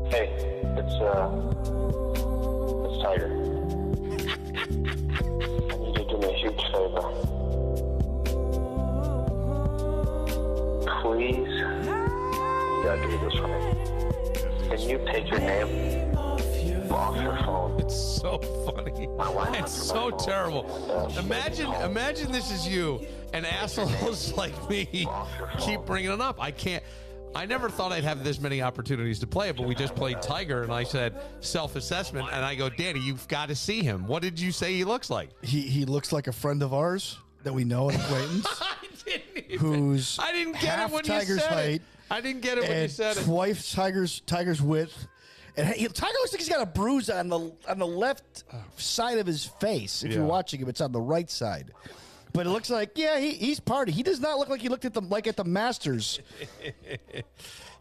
Hey, it's Tiger. I need you to do me a huge favor. Please, you gotta do this for me. Can you take your name off your phone? It's so funny. It's so terrible. Imagine this is you, and assholes like me keep bringing it up. I never thought I'd have this many opportunities to play it, but we just played Tiger, and I said self-assessment, and I go, Danny, you've got to see him. What did you say he looks like? He looks like a friend of ours that we know, an acquaintance. I didn't get it when Tiger's you said height. it. I didn't get it when you said it. Twice Tiger's width. And Tiger looks like he's got a bruise on the left side of his face. If you're watching him, it's on the right side. But it looks like, he's party. He does not look like he looked at the Masters.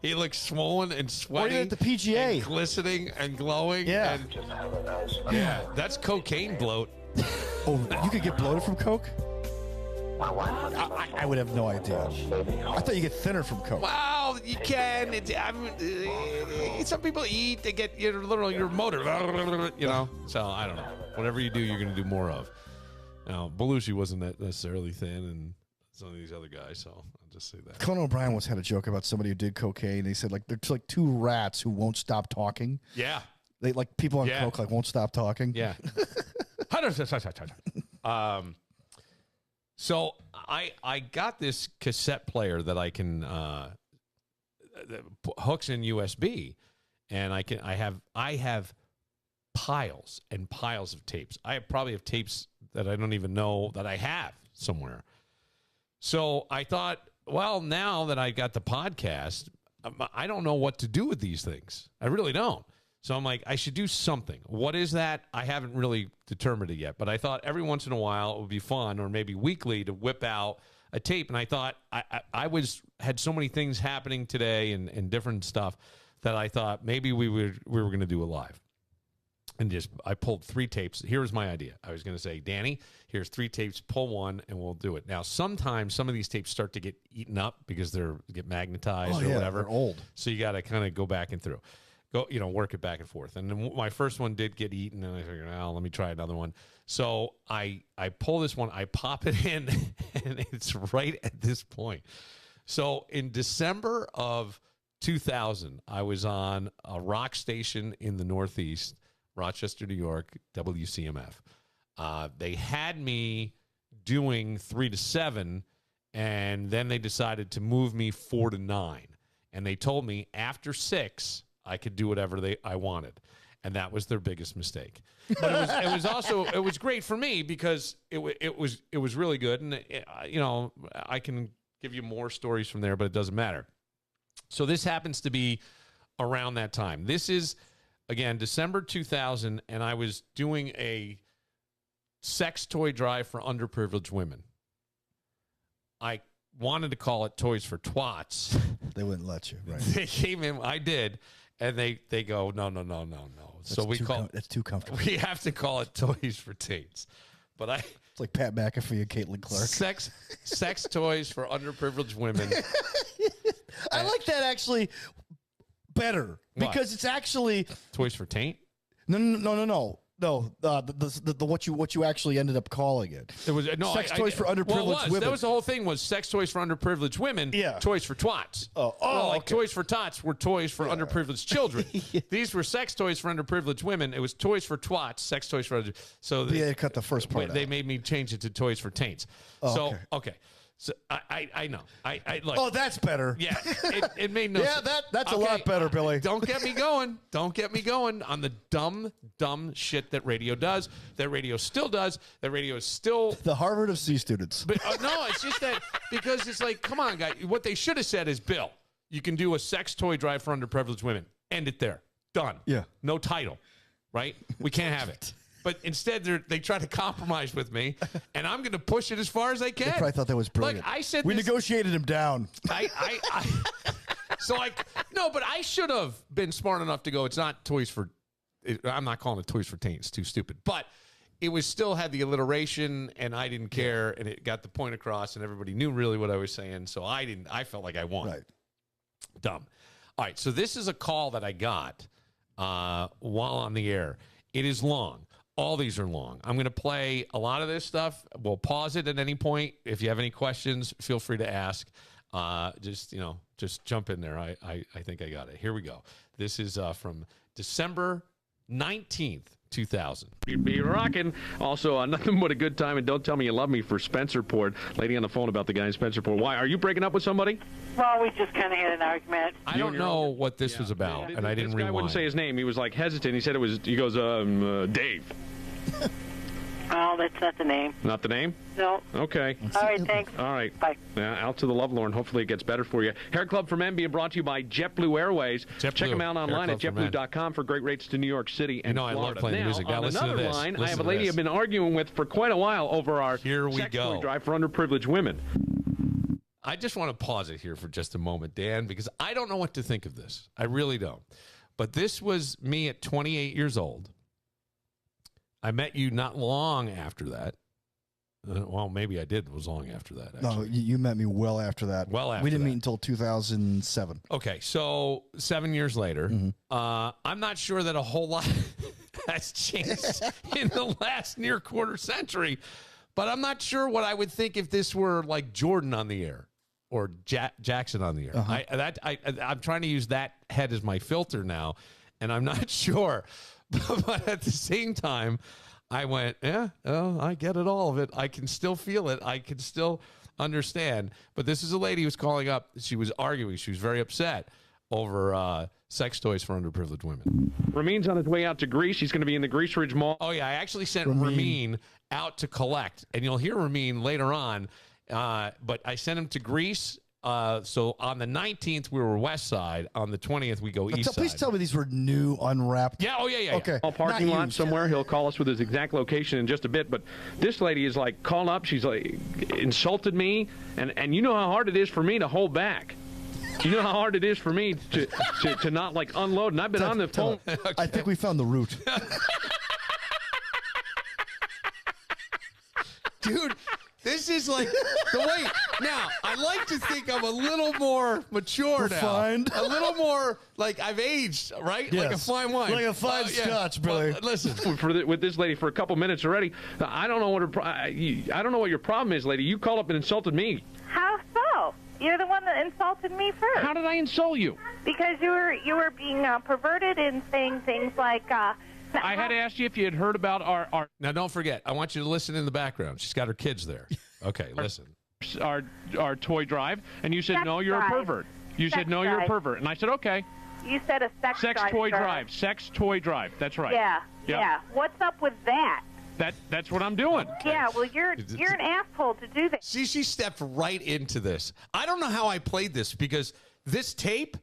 He looks swollen and sweaty. Or at the PGA. And glistening and glowing. Yeah. And, that's cocaine bloat. Oh, you could get bloated from Coke? I would have no idea. I thought you get thinner from Coke. Well, you can. Some people eat. They get your motor. So I don't know. Whatever you do, you're going to do more of. Now, Belushi wasn't necessarily thin, and some of these other guys. So I'll just say that. Conan O'Brien once had a joke about somebody who did cocaine. They said they're like two rats who won't stop talking. Yeah. They like people on Coke won't stop talking. Yeah. So I got this cassette player that I can that hooks in USB, and I have piles and piles of tapes. I probably have tapes that I don't even know that I have somewhere. So I thought, well, now that I got the podcast, I don't know what to do with these things. I really don't. So I'm like, I should do something. What is that? I haven't really determined it yet, but I thought every once in a while it would be fun, or maybe weekly, to whip out a tape. And I thought I had so many things happening today and different stuff that I thought maybe we were going to do a live. And I pulled 3 tapes. Here was my idea. I was going to say, Danny, here's 3 tapes. Pull one, and we'll do it. Now, sometimes some of these tapes start to get eaten up because they get magnetized or whatever. They're old. So you got to kind of go back and through. Work it back and forth. And then my first one did get eaten, and I figured, let me try another one. So I pull this one, I pop it in, and it's right at this point. So in December of 2000, I was on a rock station in the Northeast, Rochester, New York, WCMF. They had me doing 3 to 7, and then they decided to move me 4 to 9. And they told me after 6, I could do whatever I wanted. And that was their biggest mistake. But it was great for me because it was really good. And, I can give you more stories from there, but it doesn't matter. So this happens to be around that time. This is, again, December 2000, and I was doing a sex toy drive for underprivileged women. I wanted to call it Toys for Twats. They wouldn't let you, right? They came in, I did, and they go, no. That's too comfortable. We have to call it Toys for Teens. But it's like Pat McAfee and Caitlin Clark. Sex toys for underprivileged women. I like that actually better because it's actually Toys for Taint. No. What you actually ended up calling it. It was sex toys for underprivileged women. That was the whole thing. Was sex toys for underprivileged women? Yeah. Toys for twats. Like Toys for Tots were toys for underprivileged children. These were sex toys for underprivileged women. It was toys for twats, sex toys for so they cut the first part. They made me change it to Toys for Taints. Okay. So I know. I like. Oh, that's better. Yeah, it made no sense. Yeah, that's a lot better, Billy. Don't get me going. Don't get me going on the dumb shit that radio does. That radio still does. That radio is still the Harvard of C students. But no, it's just that because it's like, come on, guys. What they should have said is, Bill, you can do a sex toy drive for underprivileged women. End it there. Done. Yeah. No title. Right? We can't have it. But instead, they try to compromise with me, and I'm going to push it as far as I can. They probably thought that was brilliant. Like I said, we negotiated him down. No, but I should have been smart enough to go. It's not toys for. I'm not calling it Toys for Taints. It's too stupid. But it was still had the alliteration, and I didn't care, and it got the point across, and everybody knew really what I was saying. So I didn't. I felt like I won. Right. Dumb. All right, so this is a call that I got while on the air. It is long. All these are long. I'm going to play a lot of this stuff. We'll pause it at any point. If you have any questions, feel free to ask. Just jump in there. I think I got it. Here we go. This is from December 19th, 2000. You'd be rocking. Also, nothing but a good time, and don't tell me you love me for Spencerport. Lady on the phone about the guy in Spencerport. Why? Are you breaking up with somebody? Well, we just kind of had an argument. I don't know what this was about, and I didn't rewind. This guy wouldn't say his name. He was like hesitant. He said it was, he goes, Dave. Oh, that's not the name. Not the name? No. Okay. All right, thanks. All right. Bye. Out to the Lovelorn. Hopefully it gets better for you. Hair Club for Men being brought to you by JetBlue Airways. Check them out online at JetBlue.com for great rates to New York City and Florida. I love playing music. Now, listen to this. Line, I have a lady I've been arguing with for quite a while over our Here we sex go. toy drive for underprivileged women. I just want to pause it here for just a moment, Dan, because I don't know what to think of this. I really don't. But this was me at 28 years old. I met you not long after that. Well, maybe I did. It was long after that, actually. No, you met me well after that. Well after We didn't that. meet until 2007. Okay, so 7 years later, I'm not sure that a whole lot has changed in the last near quarter century, but I'm not sure what I would think if this were like Jordan on the air or Jackson on the air. I'm trying to use that head as my filter now, and I'm not sure. But at the same time, I went, I get it, all of it. I can still feel it. I can still understand. But this is a lady who was calling up. She was arguing. She was very upset over sex toys for underprivileged women. Ramin's on his way out to Greece. He's going to be in the Greece Ridge Mall. Oh, yeah. I actually sent Ramin out to collect. And you'll hear Ramin later on. But I sent him to Greece. So on the 19th, we were west side. On the 20th, we go east side. Please tell me these were new, unwrapped. Yeah, yeah. Okay. A parking lot somewhere. He'll call us with his exact location in just a bit. But this lady is like calling up. She's like insulted me, and you know how hard it is for me to hold back. You know how hard it is for me to not like unload. And I've been on the phone. Okay. I think we found the root. Dude, this is like the way. Now, I like to think I'm a little more mature Refined. now. A little more like I've aged, right? Yes. Like a fine wine. Like a fine scotch, Billy. Well, listen. With this lady for a couple minutes already. I don't know what your problem is, lady. You called up and insulted me. How so? You're the one that insulted me first. How did I insult you? Because you were being perverted and saying things like. I had asked you if you had heard about our Now, don't forget. I want you to listen in the background. She's got her kids there. Okay, listen. our toy drive, and you said, Sex no, you're drive. a pervert. You said, Sex no, you're a drive. pervert. And I said, okay. You said a sex drive, toy sir. drive. Sex toy drive. That's right. Yeah. Yep. Yeah. What's up with that? That's what I'm doing. Yeah. Well, you're an asshole to do that. See, she stepped right into this. I don't know how I played this because this tape,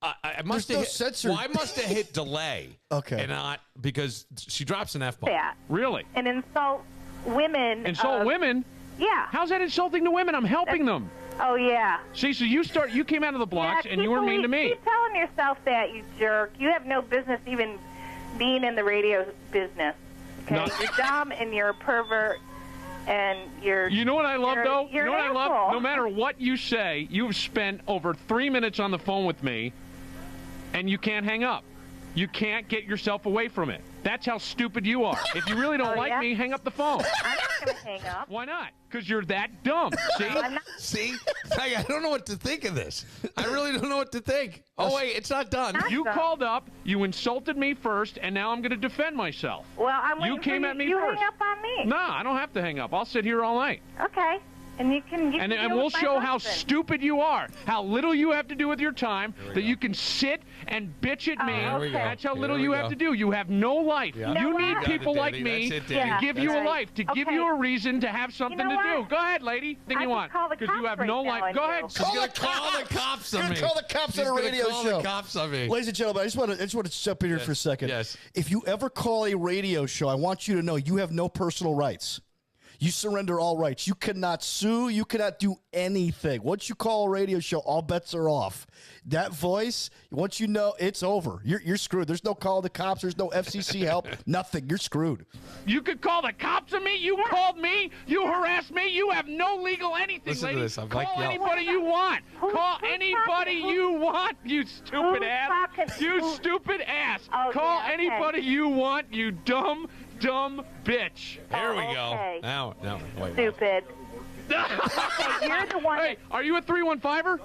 I must have no hit, censor. well, I must have hit delay. Okay. And not because she drops an F-bomb. That Really? and insult women. Insult women? Yeah. How's that insulting to women? I'm helping them. Oh yeah. See, so you came out of the blocks Yeah, and you were mean to me. Keep telling yourself that, you jerk. You have no business even being in the radio business. Okay, No. you're dumb and you're a pervert, and you're. You know what I love, though? You're You know what an I love? asshole. No matter what you say, you've spent over 3 minutes on the phone with me, and you can't hang up. You can't get yourself away from it. That's how stupid you are. If you really don't Oh, like yeah? me, hang up the phone. I'm not going to hang up. Why not? Because you're that dumb. See? I'm not. See? I don't know what to think of this. I really don't know what to think. Oh, wait, it's not done. You called up, you insulted me first, and now I'm going to defend myself. Well, I'm You waiting came for at me you first. hang up on me. No, I don't have to hang up. I'll sit here all night. Okay. And you can. And deal we'll with my show how husband. stupid you are, how little you have to do with your time, that you can sit and bitch at me. Here we go. That's how Here little we you go. have to do. You have no life. Yeah. know You what? need Got people it, like Danny. me That's it, to Danny. give you a That's life, to give okay. you a reason to have something know to do. what? Go ahead, lady. Think I you can want. call the Because you cops have right no now life. and Go do. ahead. She's going to the call the cops on Gonna me. call the cops She's on a gonna radio call show. the cops on me. Ladies and gentlemen, I just want to jump in here for a second. Yes. If you ever call a radio show, I want you to know you have no personal rights. You surrender all rights. You cannot sue. You cannot do anything. Once you call a radio show, all bets are off. That voice, once you know, it's over. You're screwed. There's no call the cops. There's no FCC help. Nothing. You're screwed. You could call the cops on me. You called me. You harassed me. You have no legal anything, Listen lady. to this. I'm Call like, anybody you want. Call anybody you want, you stupid ass. You stupid ass. Oh, Call yeah, okay. anybody you want, you dumb bitch. There we okay. go. Now, wait. Stupid. Okay, you're the one. Hey, are you a 315er?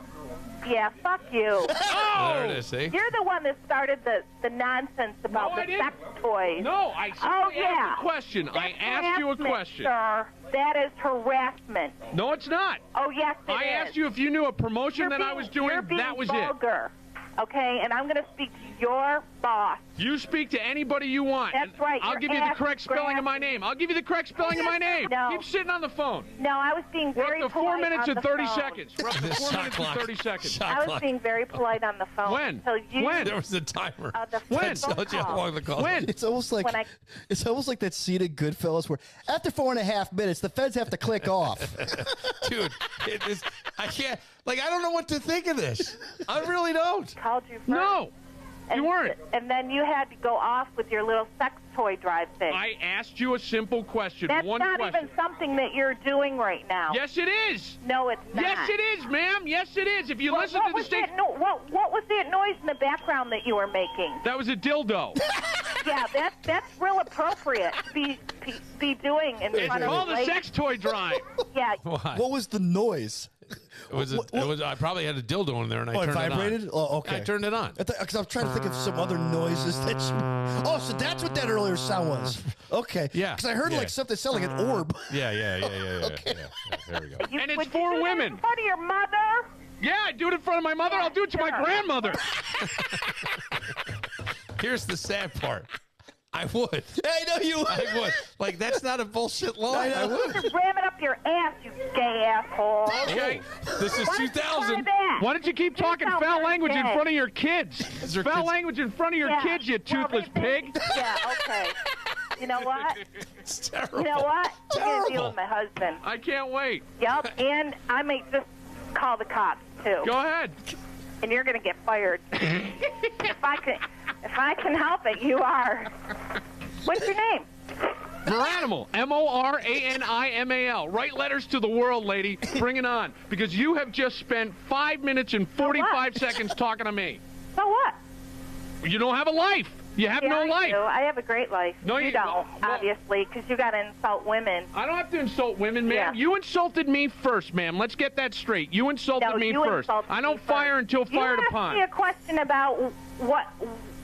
Yeah, fuck you. There it is, see? You're the one that started the nonsense about No, I the didn't. sex toys. No, I simply asked a question. I That's asked you a harassment, question. Sir. That is harassment. No, it's not. Oh, yes, it is. I asked you if you knew a promotion You're that I being- was doing. you're being That was it. vulgar. Okay, and I'm going to speak to your boss. You speak to anybody you want. That's and right, I'll your give you the ass correct spelling of my name. I'll give you the correct spelling of my name. No. Keep sitting on the phone. No, I was being We're very up to 4 polite minutes on and the 30 phone. seconds. We're up to 4 Shot minutes and clock. 30 seconds. Shot I was clock. being very polite on the phone. When? Until you, When? There was a timer. The When? phone Tells you how call. long the call. When? It's almost like When I- it's almost like that scene in Goodfellas where after 4.5 minutes the feds have to click off. Dude, it is, I can't. Like, I don't know what to think of this. I really don't. Called you first. No, you weren't. And then you had to go off with your little sex toy drive thing. I asked you a simple question. That's One not question. even something that you're doing right now. Yes, it is. No, it's not. Yes, it is, ma'am. Yes, it is. If you What, listen what to the was station. that what was that noise in the background that you were making? That was a dildo. Yeah, that's real appropriate to be doing in front Call of the ladies. sex toy drive. Yeah. Why? What was the noise? It was. I probably had a dildo in there, and I Oh, it turned vibrated? it on. Oh, okay. I turned it on. Because I'm trying to think of some other noises that you... Oh, so that's what that earlier sound was. Okay. Yeah, Because I heard yeah. like something sound like an orb. Yeah. Yeah. There we go. And it's would you for do that women. in front of your mother? Yeah, I do it in front of my mother. I'll do it to my Sure. grandmother. Here's the sad part. I would. I know you. I would. Like, that's not a bullshit line. I would. Just ram it up your ass, you gay asshole. Okay. This is Why don't you try 2000. that? Why don't you keep You talking sound foul very language in gay. front of your kids? Your Foul kids- language in front of your Yeah. kids, you Well, toothless they- pig. Yeah, okay. You know what? It's terrible. You know what? I'm going to deal Terrible. with my husband. I can't wait. Yep, and I may just call the cops, too. Go ahead. And you're going to get fired. if I can help it, you are. What's your name? Moranimal. Moranimal. Write letters to the world, lady. Bring it on. Because you have just spent 5 minutes and 45 seconds talking to me. So what? You don't have a life. You have Yeah, no I life. do. I have a great life. No, you you- don't, well- obviously, because you got to insult women. I don't have to insult women, ma'am. Yeah. You insulted me first, ma'am. Let's get that straight. You insulted No, me you first. insulted I don't me fire first. until fired You upon. asked me a question about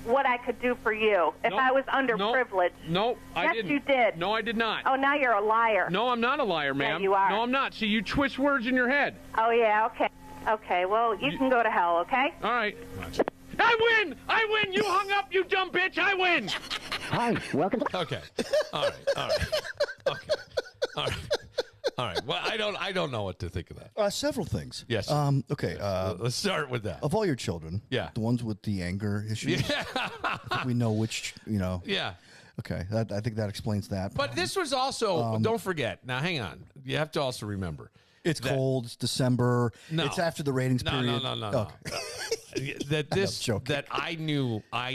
what I could do for you if Nope. I was underprivileged. No, I Yes, didn't. you did. No, I did not. Oh, now you're a liar. No, I'm not a liar, ma'am. you are. No, I'm not. See, you twist words in your head. Oh, yeah, okay. Okay, well, you can go to hell, okay? All right. I win! I win! You hung up, you dumb bitch! I win! Hi, welcome. Okay. All right. Okay. All right. All right. Well, I don't know what to think of that. Several things. Yes. Okay. Let's start with that. Of all your children, Yeah. the ones with the anger issues, I think we know which, Yeah. Okay, I think that explains that. But this was also, don't forget. Now, hang on. You have to also remember. It's that- cold. It's December. No. It's after the ratings No, period. no. Okay. That I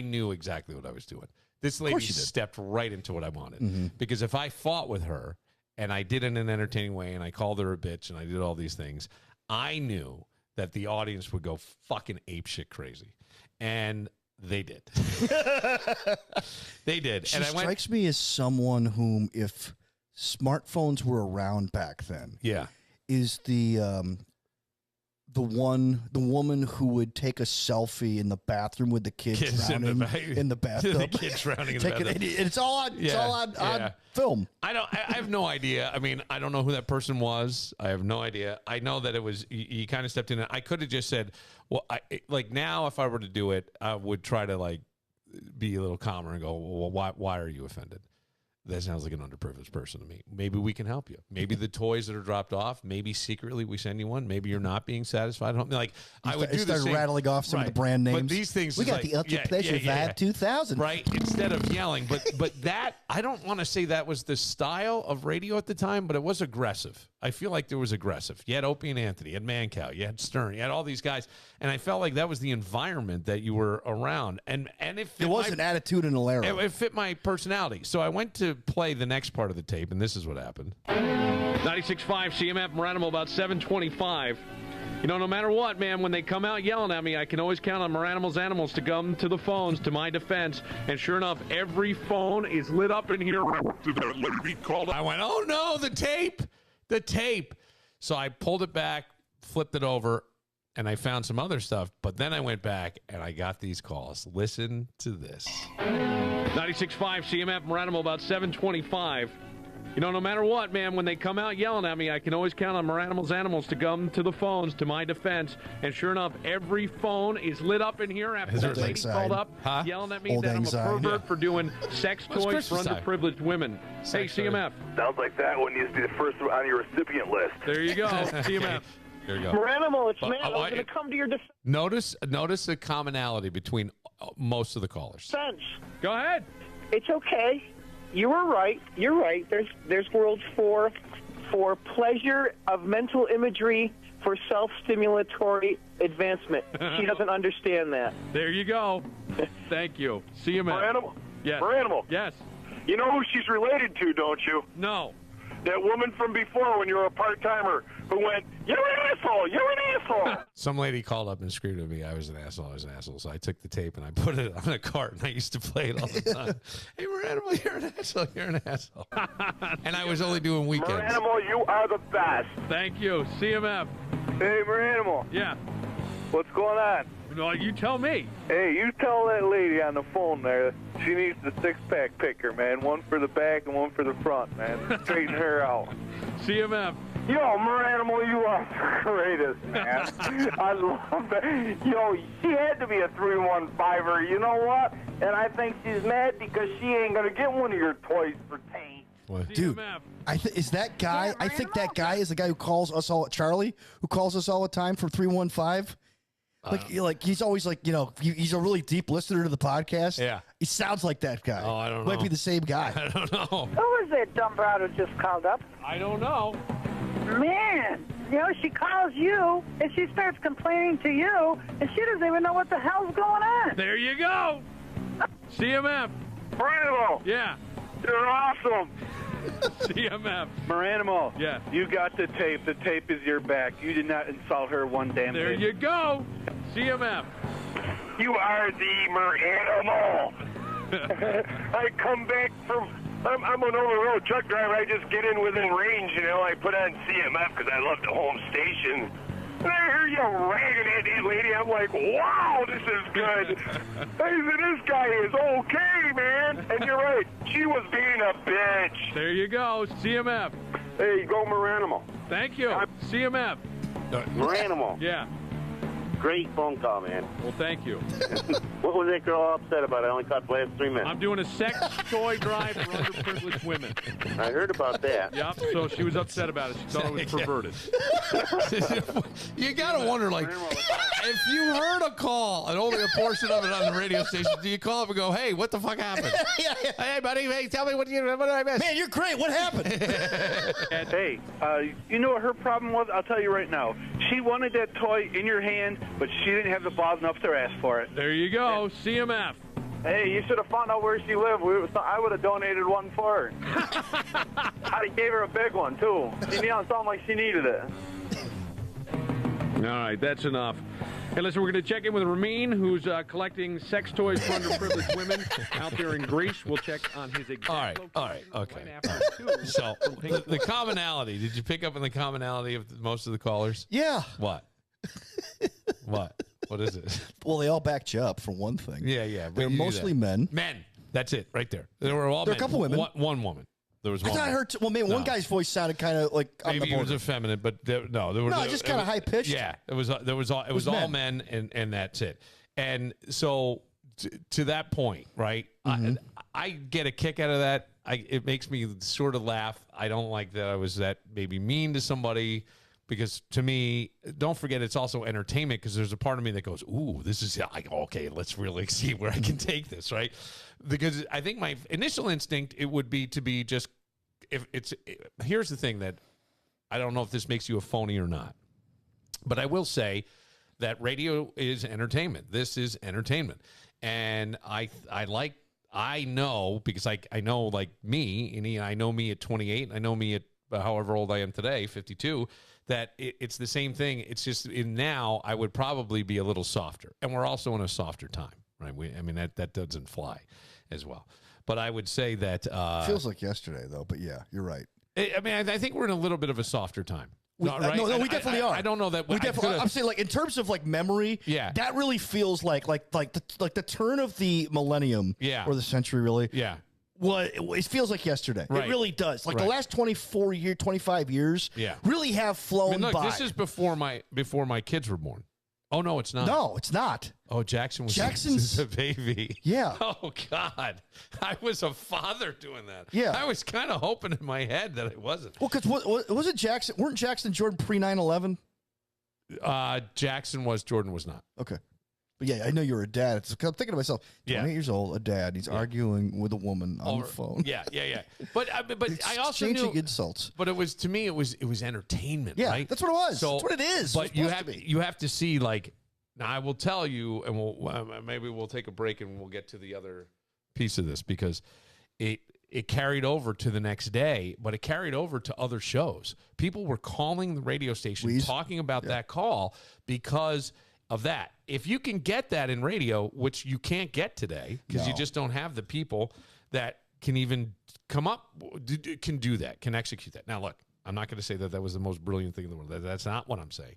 knew exactly what I was doing. This lady course you did. stepped right into what I wanted. Because if I fought with her and I did it in an entertaining way and I called her a bitch and I did all these things, I knew that the audience would go fucking apeshit crazy. And they did. They did. She and I went, strikes me as someone whom, if smartphones were around back then, yeah. is the woman who would take a selfie in the bathroom with the kids drowning in the bathtub. The kids drowning in the bathtub. It's all on. It's all on film. I have no idea. I mean, I don't know who that person was. I have no idea. I know that it was he kind of stepped in. I could have just said, well, like now if I were to do it, I would try to like be a little calmer and go, well, why are you offended? that sounds like an underprivileged person to me. Maybe we can help you. Maybe the toys that are dropped off, maybe secretly we send you one. Maybe you're not being satisfied. I would do the same. Rattling off some of the brand names. But these things, we got like, the Ultra Pleasure Vibe 2000. Right? Instead of yelling. But that, I don't want to say that was the style of radio at the time, but it was aggressive. I feel like there was aggressive. You had Opie and Anthony, you had Mancow, you had Stern, you had all these guys, and I felt like that was the environment that you were around. And if there was an attitude in Alero. It fit my personality. So I went to play the next part of the tape, and this is what happened. 96.5 CMF Maranimal, about 7:25. You know, no matter what, man, when they come out yelling at me, I can always count on Maranimal's animals to come to the phones to my defense. And sure enough, every phone is lit up in here. I went, oh no, the tape. The tape. So I pulled it back, flipped it over, and I found some other stuff. But then I went back and I got these calls. Listen to this. 96.5 CMF Maranimal, about 7:25. You know, no matter what, man, when they come out yelling at me, I can always count on Maranimal's animals to come to the phones to my defense. And sure enough, every phone is lit up in here after that lady called up yelling at me that I'm a pervert for doing sex toys for underprivileged women. Hey, CMF. Sounds like that one needs to be the first on your recipient list. There you go, CMF. There you go. Maranimal, it's Matt. I was going to come to your defense. Notice the commonality between most of the callers. Go ahead. It's okay. You were right. You're right. There's worlds for pleasure of mental imagery for self-stimulatory advancement. She doesn't understand that. There you go. Thank you. CMF. Maranimal. Yes. Maranimal. Yes. You know who she's related to, don't you? No. That woman from before when you were a part-timer who went, you're an asshole, you're an asshole. Some lady called up and screamed at me, I was an asshole. So I took the tape and I put it on a cart, and I used to play it all the time. Hey, Maranimal, you're an asshole, you're an asshole. And I was only doing weekends. Maranimal, you are the best. Thank you. CMF. Hey, Maranimal. Yeah. What's going on? No, you tell me. Hey, you tell that lady on the phone there she needs the six-pack picker, man. One for the back and one for the front, man. Straighten her out. CMF. Yo, Maranimal, you are the greatest, man. I love that. Yo, she had to be a 315er. You know what? And I think she's mad because she ain't going to get one of your toys for taint. Dude, is that guy? Yeah, I think that guy is the guy who calls us all, Charlie, who calls us all the time from 315. Like he's always like, you know, he's a really deep listener to the podcast. Yeah. He sounds like that guy. Oh, I don't know. Might be the same guy. I don't know. Who was that dumb broad who just called up? I don't know. Man, you know, she calls you and she starts complaining to you and she doesn't even know what the hell's going on. There you go. CMF. Maranimal, Yeah. you're awesome. CMF. Maranimal, Yeah. you got the tape. The tape is your back. You did not insult her one damn There bit. you go. CMF. You are the Maranimal. I come back from... I'm an over-the-road truck driver. I just get in within range, you know. I put on CMF because I love the home station. And I hear you ragging at that lady. I'm like, wow, this is good. I said, this guy is okay, man. And you're right. She was being a bitch. There you go. CMF. Hey, go Maranimal. Thank you. CMF. Maranimal. Yeah. Great phone call, man. Well, thank you. What was that girl upset about? I only caught the last 3 minutes. I'm doing a sex toy drive for underprivileged women. I heard about that. Yep. So she was upset about it. She thought it was perverted. You got to wonder, like, if you heard a call and only a portion of it on the radio station, do you call up and go, hey, what the fuck happened? Hey, buddy, hey, tell me what did I miss? Man, you're great. What happened? Hey, you know what her problem was? I'll tell you right now. She wanted that toy in your hand, but she didn't have the balls enough to ask for it. There you go. CMF. Hey, you should have found out where she lived. I would have donated one for her. I gave her a big one, too. She sounded like she needed it. All right, that's enough. Hey, listen, we're going to check in with Ramin, who's collecting sex toys for underprivileged women out there in Greece. We'll check on his exact location. All right, okay. Right after two. So, the commonality, did you pick up on the commonality of most of the callers? Yeah. What? What is it? Well, they all backed you up for one thing. Yeah. They're mostly men. Men. That's it, right there. There were all There men. were a couple women. One woman. There was one. I thought I heard. Well, maybe one guy's voice sounded kind of like on Maybe the he was border. effeminate, but there were just kind of high pitched. Yeah, it was all men. men, and that's it. And so to that point, right? I get a kick out of that it makes me sort of laugh. I don't like that I was that maybe mean to somebody, because to me, don't forget, it's also entertainment, because there's a part of me that goes, ooh, this is okay, let's really see where I can take this, right? Because I think my initial instinct, it would be to be just, here's the thing that I don't know if this makes you a phony or not, but I will say that radio is entertainment. This is entertainment. And I know, because I know, like me, and I know me at 28, and I know me at however old I am today, 52, that it's the same thing. It's just now I would probably be a little softer. And we're also in a softer time, right? That doesn't fly as well. But I would say that... feels like yesterday, though, but yeah, you're right. I think we're in a little bit of a softer time. Right? No, we definitely are. I don't know that we definitely. I'm saying, like, in terms of like memory, that really feels like the turn of the millennium, or the century, really. Yeah. Well, it feels like yesterday. Right. It really does. Like the last 25 years, really have flown by. This is before my kids were born. Oh, no, it's not. No, it's not. Oh, Jackson's a baby. Yeah. Oh, God. I was a father doing that. Yeah. I was kind of hoping in my head that it wasn't. Well, because was it Jackson? Weren't Jackson and Jordan pre 9/11? Jackson was. Jordan was not. Okay. But yeah, I know you're a dad. I'm thinking to myself, 28 years old, a dad. He's arguing with a woman on the phone. Yeah. But I also exchanging knew insults. But it was, to me, it was entertainment. Yeah, right? that's what it was. So, that's what it is. But you have to see, like, now I will tell you, and maybe we'll take a break and we'll get to the other piece of this, because it carried over to the next day, but it carried over to other shows. People were calling the radio station, talking about that call because of that. If you can get that in radio, which you can't get today, because you just don't have the people that can even come up, can do that, can execute that. Now, look, I'm not going to say that was the most brilliant thing in the world. That's not what I'm saying.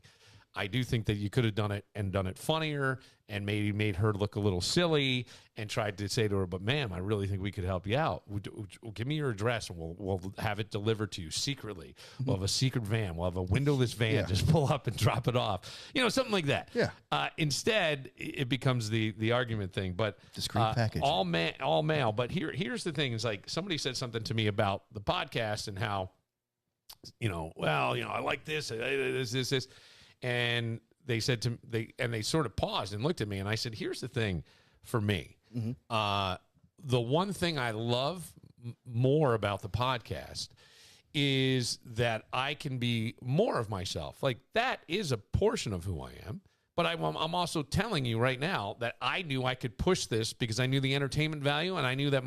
I do think that you could have done it and done it funnier and maybe made her look a little silly and tried to say to her, but ma'am, I really think we could help you out. Give me your address and we'll have it delivered to you secretly. We'll have a secret van. We'll have a windowless van. Just pull up and drop it off. Something like that. Yeah. Instead, it becomes the argument thing. But discreet package. All male. But here's the thing: is like somebody said something to me about the podcast and how, I like this, this. And they said they sort of paused and looked at me, and I said, here's the thing for me. The one thing I love more about the podcast is that I can be more of myself. Like, that is a portion of who I am. But I'm also telling you right now that I knew I could push this because I knew the entertainment value, and I knew that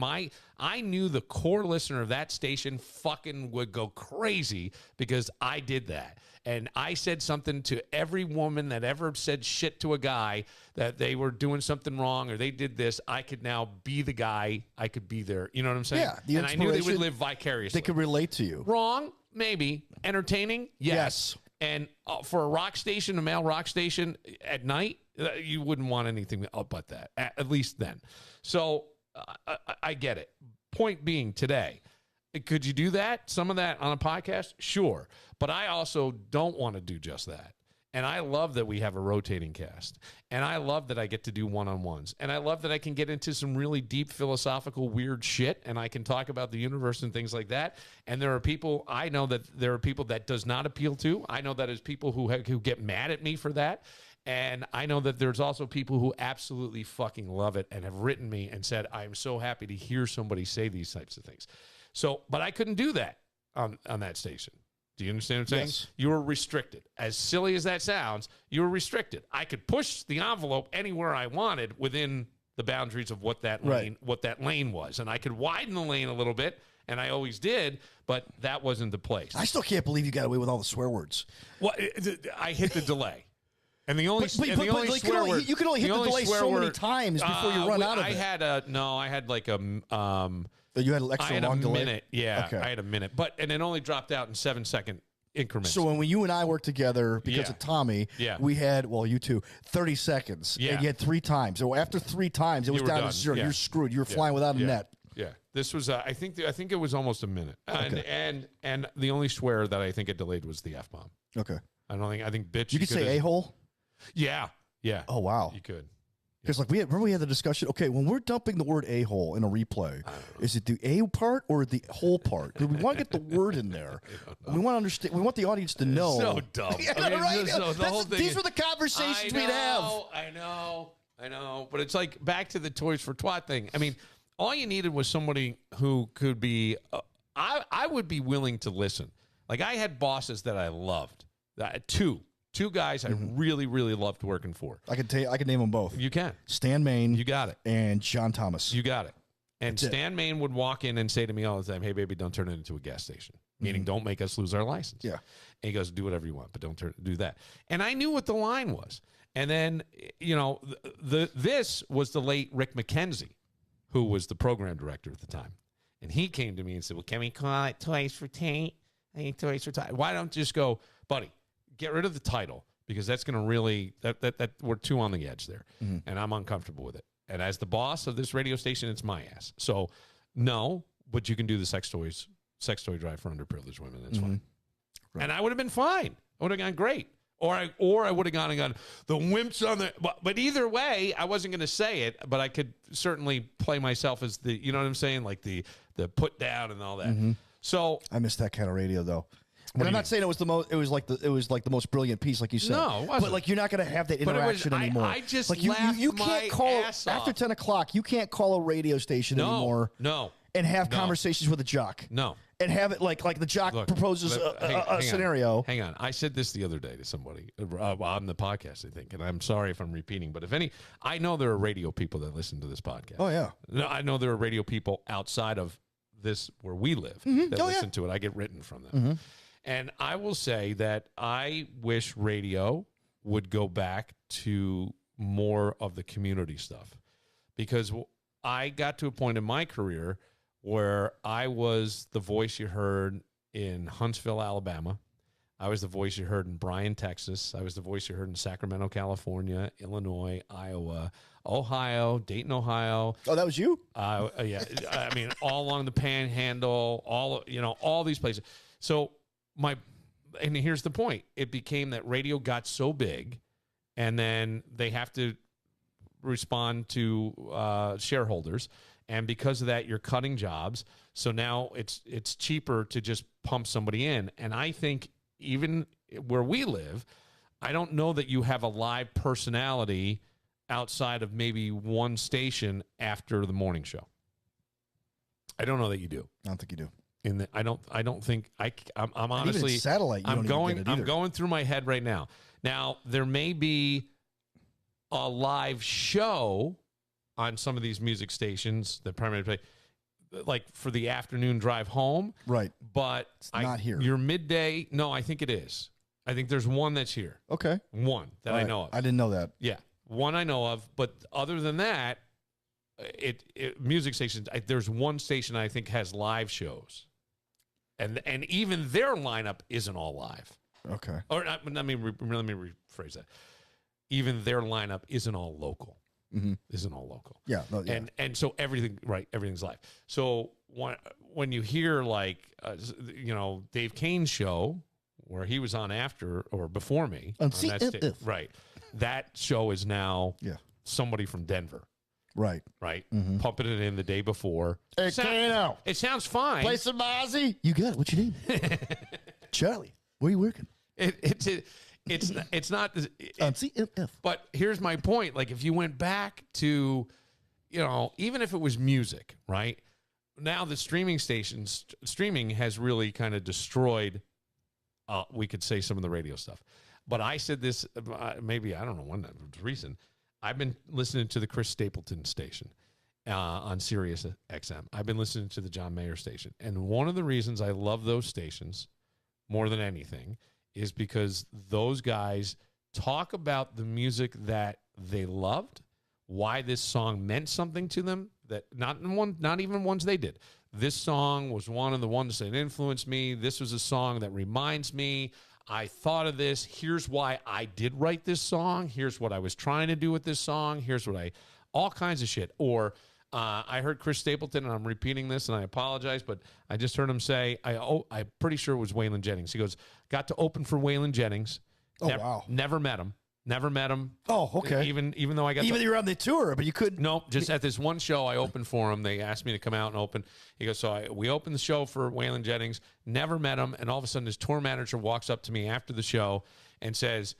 I knew the core listener of that station fucking would go crazy because I did that. And I said something to every woman that ever said shit to a guy that they were doing something wrong or they did this. I could now be the guy. I could be there. You know what I'm saying? Yeah. And I knew they would live vicariously. They could relate to you. Wrong? Maybe. Entertaining? Yes. And for a rock station, a male rock station at night, you wouldn't want anything but that, at least then. So I get it. Point being, today, could you do that? Some of that on a podcast? Sure. But I also don't want to do just that. And I love that we have a rotating cast. And I love that I get to do one-on-ones. And I love that I can get into some really deep philosophical weird shit. And I can talk about the universe and things like that. And I know that there are people that does not appeal to. I know that there's people who get mad at me for that. And I know that there's also people who absolutely fucking love it and have written me and said, I'm so happy to hear somebody say these types of things. So, but I couldn't do that on that station. Do you understand what I'm saying? Yes. You were restricted. As silly as that sounds, you were restricted. I could push the envelope anywhere I wanted within the boundaries of what that lane was. And I could widen the lane a little bit, and I always did, but that wasn't the place. I still can't believe you got away with all the swear words. Well, I hit the delay. And the only you can only hit the delay so many times before you run out of it. I had like a you had an extra long delay? Minute. Yeah, okay. I had a minute. And it only dropped out in 7-second increments. So when you and I worked together because of Tommy, we had, you two, 30 seconds. Yeah. And you had 3 times. So after 3 times, it was down to 0. Yeah. You're screwed. You're flying without a net. Yeah. This was, I think it was almost a minute. Okay. And the only swear that I think it delayed was the F-bomb. Okay. I think bitch. You could say a-hole? Yeah. Yeah. Oh, wow. You could. Because like remember we had the discussion. Okay, when we're dumping the word a-hole in a replay, is it the a part or the whole part? Do we want to get the word in there? We want to understand. We want the audience to know. So dumb. These were the conversations we'd have. I know. But it's like back to the Toys for Twat thing. I mean, all you needed was somebody who could be. I would be willing to listen. Like I had bosses that I loved. Two guys I really, really loved working for. I can name them both. You can. Stan Main. You got it. And John Thomas. You got it. And Stan Main would walk in and say to me all the time, "Hey, baby, don't turn it into a gas station." Meaning, don't make us lose our license. Yeah. And he goes, "Do whatever you want, but don't do that." And I knew what the line was. And then, this was the late Rick McKenzie, who was the program director at the time. And he came to me and said, "Well, can we call it Toys for Tate? I think Toys for Tate. Why don't you just go, buddy, get rid of the title, because that's going to really, that we're too on the edge there. And I'm uncomfortable with it. And as the boss of this radio station, it's my ass. So, no, but you can do the sex toy drive for underprivileged women. That's fine." Right. And I would have been fine. I would have gone great. Or I would have gone and gone, the wimps on the... But either way, I wasn't going to say it, but I could certainly play myself as the, you know what I'm saying? Like the put down and all that. So... I miss that kind of radio, though. And I'm not saying it was the most. It was like the most brilliant piece, like you said. No, it wasn't. But like you're not going to have that interaction anymore. I just like you can't call ass off. after 10 o'clock. You can't call a radio station anymore. No, and have conversations with a jock. No, and have it like the jock proposes a scenario. Hang on, I said this the other day to somebody on the podcast, I think, and I'm sorry if I'm repeating, but I know there are radio people that listen to this podcast. Oh yeah, no, I know there are radio people outside of this where we live that listen to it. I get written from them. And I will say that I wish radio would go back to more of the community stuff, because I got to a point in my career where I was the voice you heard in Huntsville, Alabama. I was the voice you heard in Bryan, Texas. I was the voice you heard in Sacramento, California, Illinois, Iowa, Ohio, Dayton, Ohio. Oh, that was you? Yeah. I mean, all along the Panhandle, all these places. So and here's the point. It became that radio got so big, and then they have to respond to shareholders, and because of that, you're cutting jobs. So now it's cheaper to just pump somebody in. And I think even where we live, I don't know that you have a live personality outside of maybe one station after the morning show. I don't know that you do. I don't think you do. I don't think I'm honestly even satellite. I'm going through my head right now. Now there may be a live show on some of these music stations that primarily play, like for the afternoon drive home, right? But it's not here. Your midday. No, I think it is. I think there's one that's here. Okay, one that I know of. I didn't know that. Yeah, one I know of. But other than that, music stations. There's one station I think has live shows. And even their lineup isn't all live. Okay. Or let me rephrase that. Even their lineup isn't all local. Isn't all local. Yeah. No, yeah. And so everything's live. So when you hear like Dave Kane's show where he was on after or before me on CFF. Right. That show is now somebody from Denver. Right. Pumping it in the day before. Hey, Kano. It sounds fine. Play some Ozzy. You got it. What's your name? Charlie. Where are you working? It's not. On CFF. But here's my point. Like if you went back to, even if it was music, right? Now the streaming has really kind of destroyed, we could say, some of the radio stuff. But I said this, maybe, I don't know when that was recent. I've been listening to the Chris Stapleton station on Sirius XM. I've been listening to the John Mayer station. And one of the reasons I love those stations more than anything is because those guys talk about the music that they loved, why this song meant something to them, that not even ones they did. This song was one of the ones that influenced me. This was a song that reminds me. I thought of this. Here's why I did write this song. Here's what I was trying to do with this song. Here's what all kinds of shit. Or I heard Chris Stapleton, and I'm repeating this, and I apologize, but I just heard him say, I'm pretty sure it was Waylon Jennings. He goes, got to open for Waylon Jennings. Oh, wow. Never met him. Never met him. Oh, okay. Even though I got Even though you were on the tour, but you couldn't. No, just at this one show I opened for him. They asked me to come out and open. He goes, we opened the show for Waylon Jennings, never met him, and all of a sudden his tour manager walks up to me after the show and says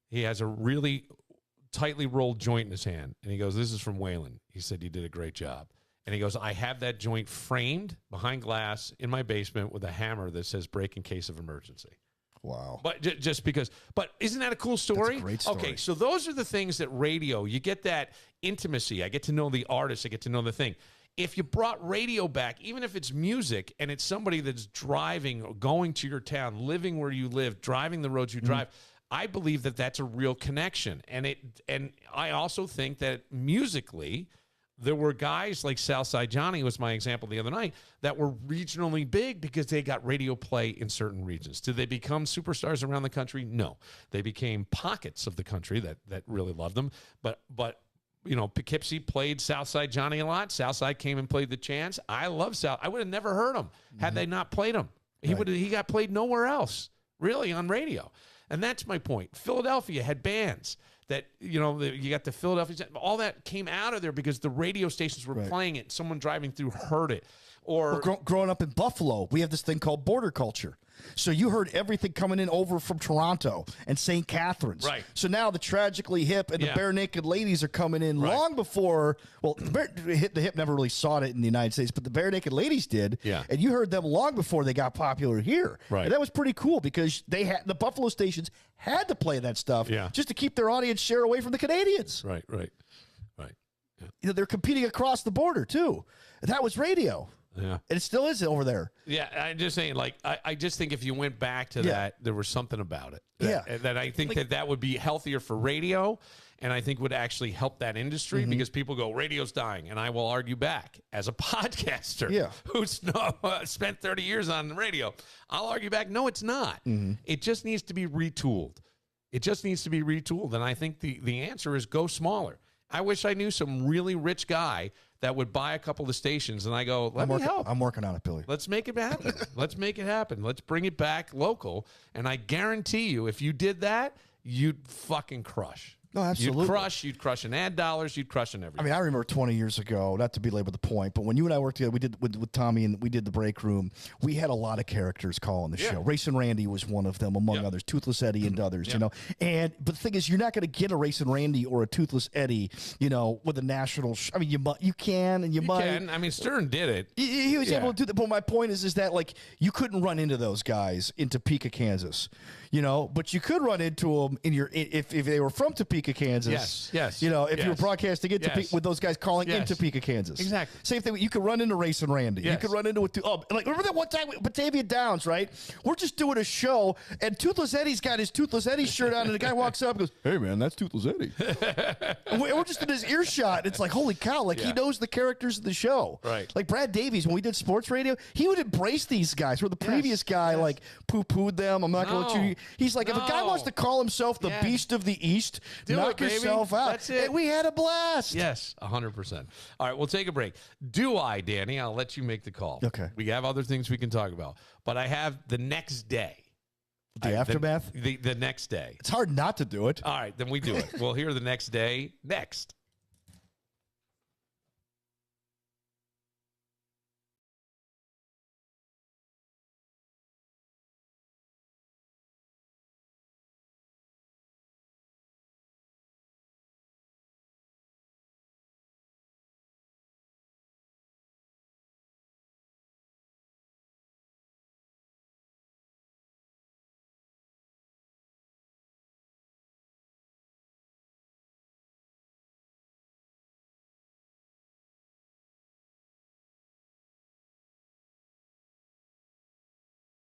he has a really tightly rolled joint in his hand. And he goes, this is from Waylon. He said, you did a great job. And he goes, I have that joint framed behind glass in my basement with a hammer that says break in case of emergency. Wow. But just because, but isn't that a cool story? That's a great story. Okay, so those are the things that radio, you get that intimacy. I get to know the artist. I get to know the thing. If you brought radio back, even if it's music and it's somebody that's driving or going to your town, living where you live, driving the roads you drive, I believe that that's a real connection. And I also think that musically, there were guys like Southside Johnny was my example the other night that were regionally big because they got radio play in certain regions. Did they become superstars around the country? No. They became pockets of the country that really loved them. But you know, Poughkeepsie played Southside Johnny a lot. Southside came and played the Chance. I love South. I would have never heard him had they not played him. He got played nowhere else, really, on radio. And that's my point. Philadelphia had bands that, you know, you got the Philadelphia, all that came out of there because the radio stations were playing it. Someone driving through heard it. Or growing up in Buffalo, we have this thing called border culture. So you heard everything coming in over from Toronto and St. Catharines. Right. So now the Tragically Hip and the Bare Naked Ladies are coming in long before, well, the Hip never really saw it in the United States, but the Bare Naked Ladies did. Yeah. And you heard them long before they got popular here. Right. And that was pretty cool because the Buffalo stations had to play that stuff just to keep their audience share away from the Canadians. Right. Yeah. You know, they're competing across the border too. And that was radio. Yeah. And it still is over there. Yeah, I'm just saying, like, I just think if you went back to that, there was something about it. That I think that would be healthier for radio, and I think would actually help that industry because people go, radio's dying. And I will argue back as a podcaster who's spent 30 years on the radio. I'll argue back, no, it's not. It just needs to be retooled. And I think the answer is go smaller. I wish I knew some really rich guy that would buy a couple of stations, and I go, let me help. I'm working on it, Billy. Let's make it happen. Let's bring it back local, and I guarantee you, if you did that, you'd fucking crush. No, absolutely. You'd crush in ad dollars, you'd crush in everything. I mean, I remember 20 years ago, not to belabor the point, but when you and I worked together, we did with Tommy and we did the break room, we had a lot of characters calling the show. Racing Randy was one of them, among others, Toothless Eddie and others, you know. But the thing is, you're not going to get a Racing Randy or a Toothless Eddie, you know, with a national I mean, you can and you might. Can. I mean, Stern did it. He was able to do that. But my point is that, like, you couldn't run into those guys in Topeka, Kansas. You know, but you could run into them if they were from Topeka, Kansas. Yes. You know, if you were broadcasting into with those guys calling in Topeka, Kansas. Exactly. Same thing. You could run into Racing Randy. You could run into like remember that one time with Batavia Downs, right? We're just doing a show, and Toothless Eddie's got his Toothless Eddie shirt on, and the guy walks up and goes, "Hey, man, that's Toothless Eddie." And we're just in his earshot. And it's like, holy cow! Like he knows the characters of the show. Right. Like Brad Davies, when we did sports radio, he would embrace these guys. Where the previous guy like poo-pooed them. I'm not going to let you. He's like, if a guy wants to call himself the Beast of the East, knock yourself out. That's it. And we had a blast. Yes, 100%. All right, we'll take a break. Do I, Danny? I'll let you make the call. Okay. We have other things we can talk about, but I have the next day. The aftermath? The next day. It's hard not to do it. All right, then we do it. We'll hear the next day next.